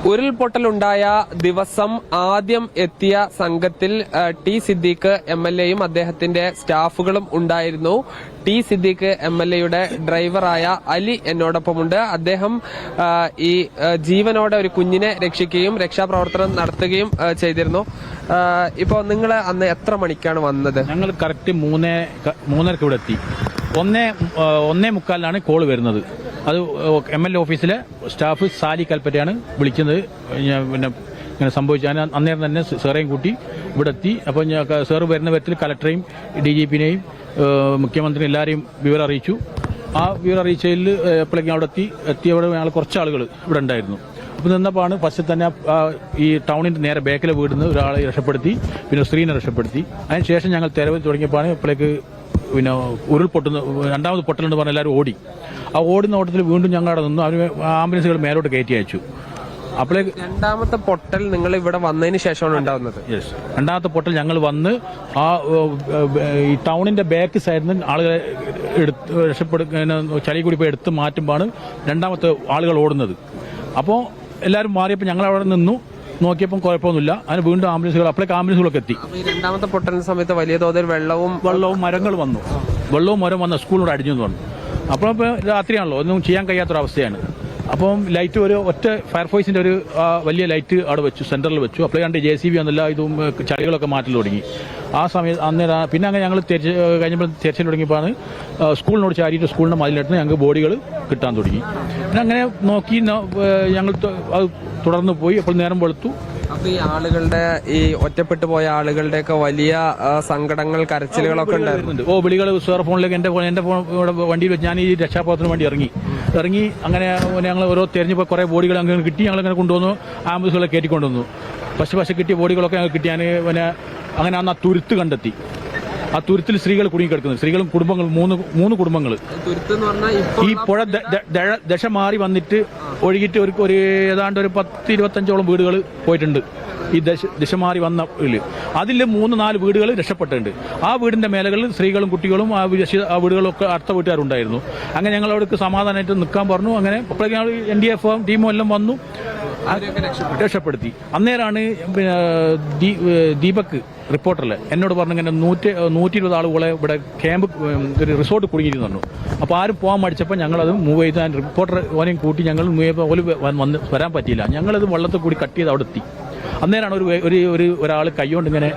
ഉരുൾപൊട്ടലുണ്ടായ ദിവസം ആദ്യം എത്തിയ സംഘത്തിൽ ടി സിദ്ദീഖ് എംഎൽഎയും അദ്ദേഹത്തിന്റെ സ്റ്റാഫുകളും ഉണ്ടായിരുന്നു. ടി സിദ്ദീഖ് എംഎൽഎയുടെ ഡ്രൈവറായ അലി എന്നോടൊപ്പമുണ്ട്. അദ്ദേഹം ഈ ജീവനോടെ ഒരു കുഞ്ഞിനെ രക്ഷിക്കുകയും രക്ഷാപ്രവർത്തനം നടത്തുകയും ചെയ്തിരുന്നു. ഇപ്പോ നിങ്ങൾ അന്ന് എത്ര മണിക്കാണ് വന്നത്? ഞങ്ങൾ കറക്റ്റ് 3:30 ഇവിടെ എത്തി. 1:45 കോള് വരുന്നത്. അത് MLA ഓഫീസിലെ സ്റ്റാഫ് സാലി കൽപ്പറ്റയാണ് വിളിക്കുന്നത്. പിന്നെ ഇങ്ങനെ സംഭവിച്ചു. അന്നേരം തന്നെ സാറേയും കൂട്ടി ഇവിടെ എത്തി. അപ്പോൾ സാറ് വരുന്ന വിധത്തിൽ കലക്ടറെയും DGPനെയും മുഖ്യമന്ത്രി എല്ലാവരെയും വിവരം അറിയിച്ചു. ആ വിവരം അറിയിച്ചതിൽ എപ്പോഴേക്കും അവിടെ എത്തിയവിടെ ഞങ്ങൾ കുറച്ച് ആളുകൾ ഇവിടെ ഉണ്ടായിരുന്നു. അപ്പോൾ നിന്നപ്പോഴാണ് ഫസ്റ്റ് തന്നെ ഈ ടൗണിന്റെ നേരെ ബേക്കിലെ വീടിന്ന് ഒരാളെ രക്ഷപ്പെടുത്തി, പിന്നെ സ്ത്രീനെ രക്ഷപ്പെടുത്തി. അതിനുശേഷം ഞങ്ങൾ തെരവ് തുടങ്ങിയപ്പോഴാണ് ഇപ്പോഴേക്ക് പിന്നെ ഉരുൾപൊട്ടുന്ന രണ്ടാമത് പൊട്ടലെന്ന് പറഞ്ഞ എല്ലാവരും ഓടി. ആ ഓടുന്ന ഓട്ടത്തിൽ വീണ്ടും ഞങ്ങൾ അവിടെ നിന്നു. അവര് ആംബുലൻസുകൾ മേലോട്ട് കയറ്റി അയച്ചു. അപ്പോഴേക്ക് രണ്ടാമത്തെ പൊട്ടൽ നിങ്ങൾ ഇവിടെ വന്നതിന് ശേഷമാണ് ഉണ്ടാവുന്നത്? യെസ്, രണ്ടാമത്തെ പൊട്ടൽ ഞങ്ങൾ വന്ന് ആ ഈ ടൗണിന്റെ ബാക്ക് സൈഡിൽ നിന്ന് ആളുകളെ ചളി കൂടി പോയി എടുത്ത് മാറ്റുമ്പോഴാണ് രണ്ടാമത്തെ ആളുകൾ ഓടുന്നത്. അപ്പോൾ എല്ലാവരും മാറിയപ്പോൾ ഞങ്ങൾ അവിടെ നിന്നു നോക്കിയപ്പോൾ കുഴപ്പമൊന്നുമില്ല. അതിന് വീണ്ടും അപ്പോഴേക്ക് ആംബുലൻസുകളൊക്കെ എത്തി. രണ്ടാമത്തെ പൊട്ടലിന് സമയത്ത് വലിയ തോതിൽ വെള്ളവും മരങ്ങൾ വന്നു. വെള്ളവും മരം വന്ന സ്കൂളിനോട് അടിഞ്ഞു എന്ന് പറഞ്ഞു. അപ്പോൾ രാത്രിയാണല്ലോ, ഒന്നും ചെയ്യാൻ കഴിയാത്തൊരവസ്ഥയാണ്. അപ്പം ലൈറ്റ് ഒറ്റ ഫയർഫോഴ്സിന്റെ ഒരു വലിയ ലൈറ്റ് അവിടെ വെച്ചു, സെന്ററിൽ വെച്ചു. അപ്പോഴാണ്ട് JCB വന്നില്ല, ഇതും ചളികളൊക്കെ മാറ്റൽ തുടങ്ങി. ആ സമയത്ത് അന്നേരം പിന്നെ അങ്ങനെ ഞങ്ങൾ കഴിഞ്ഞപ്പോൾ തിരച്ചിൽ തുടങ്ങിയപ്പോഴാണ് സ്കൂളിനോട് ചാരിയിട്ട് സ്കൂളിന്റെ മതിലിനടുത്ത് ഞങ്ങൾക്ക് ബോഡികൾ കിട്ടാൻ തുടങ്ങി. പിന്നെ അങ്ങനെ നോക്കി ഞങ്ങൾ അത് തുടർന്ന് പോയി. അപ്പോൾ നേരം വെളുത്തു. അപ്പൊ ഈ ആളുകളുടെ ഈ ഒറ്റപ്പെട്ടു പോയ ആളുകളുടെയൊക്കെ വലിയ സങ്കടങ്ങൾ, കരച്ചിലുകളൊക്കെ ഉണ്ടായിരുന്നുണ്ട്. വിളികൾ സാർ ഫോണിലേക്ക് എന്റെ ഫോൺ വണ്ടിയിൽ വെച്ച് ഞാൻ ഈ രക്ഷാപ്രവർത്തനത്തിന് വേണ്ടി ഇറങ്ങി അങ്ങനെ ഞങ്ങൾ ഓരോ തെരഞ്ഞപ്പോൾ കുറെ ബോഡികൾ അങ്ങനെ കിട്ടി. ഞങ്ങളങ്ങനെ കൊണ്ടുവന്നു, ആംബുലൻസുകളെ കയറ്റിക്കൊണ്ടുവന്നു. പക്ഷെ കിട്ടിയ ബോഡികളൊക്കെ ഞങ്ങൾ കിട്ടി. ഞാൻ പിന്നെ അങ്ങനെ അന്ന് ആ തുരുത്ത് കണ്ടെത്തി. ആ തുരുത്തിൽ സ്ത്രീകൾ കുടുങ്ങിക്കിടക്കുന്നു. സ്ത്രീകളും കുടുംബങ്ങൾ, മൂന്ന് കുടുംബങ്ങൾ. ഈ പുഴ ദശ മാറി വന്നിട്ട് ഒഴുകിയിട്ട് ഒരു ഏതാണ്ട് ഒരു 10-25ഓളം വീടുകൾ പോയിട്ടുണ്ട്. ഈ ദിശ മാറി വന്ന അതിൽ 3-4 വീടുകൾ രക്ഷപ്പെട്ടിട്ടുണ്ട്. ആ വീടിന്റെ മേലകളിൽ സ്ത്രീകളും കുട്ടികളും ആ വീടുകളൊക്കെ അടുത്ത വീട്ടുകാരുണ്ടായിരുന്നു. അങ്ങനെ ഞങ്ങൾ അവിടേക്ക് സമാധാനമായിട്ട് നിൽക്കാൻ പറഞ്ഞു. അങ്ങനെ അപ്പോഴേക്കും ഞങ്ങൾ NDF ടീമും എല്ലാം വന്നു, രക്ഷപ്പെടുത്തി. അന്നേരമാണ് പിന്നെ ദീപക് റിപ്പോർട്ടറിൽ എന്നോട് പറഞ്ഞു ഇങ്ങനെ 120 ആളുകളെ ഇവിടെ ക്യാമ്പ് ഒരു റിസോർട്ട് കുടുങ്ങിയിരുന്നു പറഞ്ഞു. അപ്പോൾ ആരും പോകാൻ മടിച്ചപ്പോൾ ഞങ്ങളത് മൂവ് ചെയ്ത് റിപ്പോർട്ടർ ഓനെയും കൂട്ടി ഞങ്ങൾ വന്ന് വരാൻ പറ്റിയില്ല. ഞങ്ങളത് വെള്ളത്തിൽ കൂടി കട്ട് ചെയ്ത് അവിടെ എത്തി. അന്നേരമാണ് ഒരാൾ കൈകൊണ്ട് ഇങ്ങനെ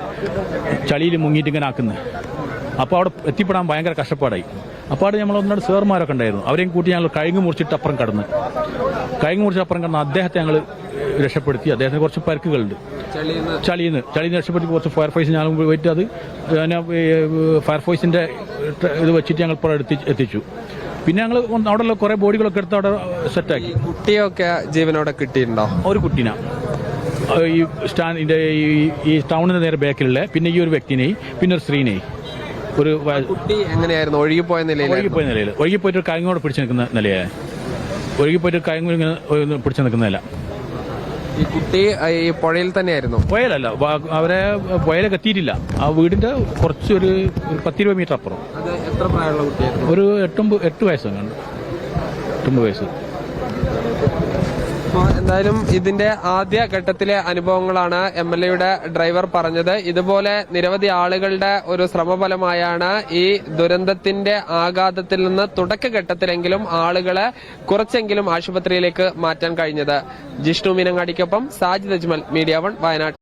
ചളിയിൽ മുങ്ങിയിട്ട് ഇങ്ങനെ ആക്കുന്നത്. അപ്പോൾ അവിടെ എത്തിപ്പെടാൻ ഭയങ്കര കഷ്ടപ്പാടായി. അപ്പോൾ അവിടെ നമ്മൾ ഒന്നാട് സാർമാരൊക്കെ ഉണ്ടായിരുന്നു. അവരെയും കൂട്ടി ഞങ്ങൾ കഴുങ്ങ് മുറിച്ചിട്ട് അപ്പുറം കടന്ന് അദ്ദേഹത്തെ ഞങ്ങൾ രക്ഷപ്പെടുത്തി. അദ്ദേഹത്തിന് കുറച്ച് പരിക്കുകളുണ്ട്. ചളിന്ന് രക്ഷപ്പെടുത്തി കുറച്ച് ഫയർഫോഴ്സ് ഞങ്ങൾ പോയിട്ട് അത് ഫയർഫോഴ്സിന്റെ ഇത് വെച്ചിട്ട് ഞങ്ങൾ ഇപ്പോൾ എത്തിച്ചു. പിന്നെ ഞങ്ങൾ അവിടെ കുറെ ബോഡികളൊക്കെ എടുത്ത് അവിടെ സെറ്റാക്കി. കുട്ടിയൊക്കെ ജീവനോടെ കിട്ടിയിട്ടുണ്ടോ? ഒരു കുട്ടീനെ ഈ സ്റ്റാൻഡിന്റെ ഈ ടൗണിന്റെ നേരെ ബാക്കിലുള്ള, പിന്നെ ഈ ഒരു വ്യക്തിനെയും പിന്നെ ഒരു സ്ത്രീനെയും. ഒരു കുട്ടി എങ്ങനെയായിരുന്നു? ഒഴുകിപ്പോയ നിലയിൽ ഒഴുകിപ്പോയിട്ട് കയങ്ങോടെ പിടിച്ചു നിൽക്കുന്ന നിലയായ പിടിച്ചു നിൽക്കുന്ന നില. ഈ കുട്ടി ഈ പുഴയിൽ തന്നെയായിരുന്നു? പുഴയിലല്ല, അവരെ പുഴയിലേക്ക് എത്തിയിട്ടില്ല. ആ വീടിന്റെ കുറച്ചൊരു 10-20 മീറ്റർ അപ്പുറം. എത്ര പ്രായമുള്ള കുട്ടിയായിരുന്നു? ഒരു 8 വയസ്സാണ്. 9 വയസ്സ്. എന്തായാലും ഇതിന്റെ ആദ്യ ഘട്ടത്തിലെ അനുഭവങ്ങളാണ് MLAയുടെ ഡ്രൈവർ പറഞ്ഞത്. ഇതുപോലെ നിരവധി ആളുകളുടെ ഒരു ശ്രമഫലമായാണ് ഈ ദുരന്തത്തിന്റെ ആഘാതത്തിൽ നിന്ന് തുടക്കഘട്ടത്തിലെങ്കിലും ആളുകളെ കുറച്ചെങ്കിലും ആശുപത്രിയിലേക്ക് മാറ്റാൻ കഴിഞ്ഞത്. ജിഷ്ണു മീനങ്ങാടിക്കൊപ്പം സാജിദ് അജ്മൽ, മീഡിയ 1, വയനാട്.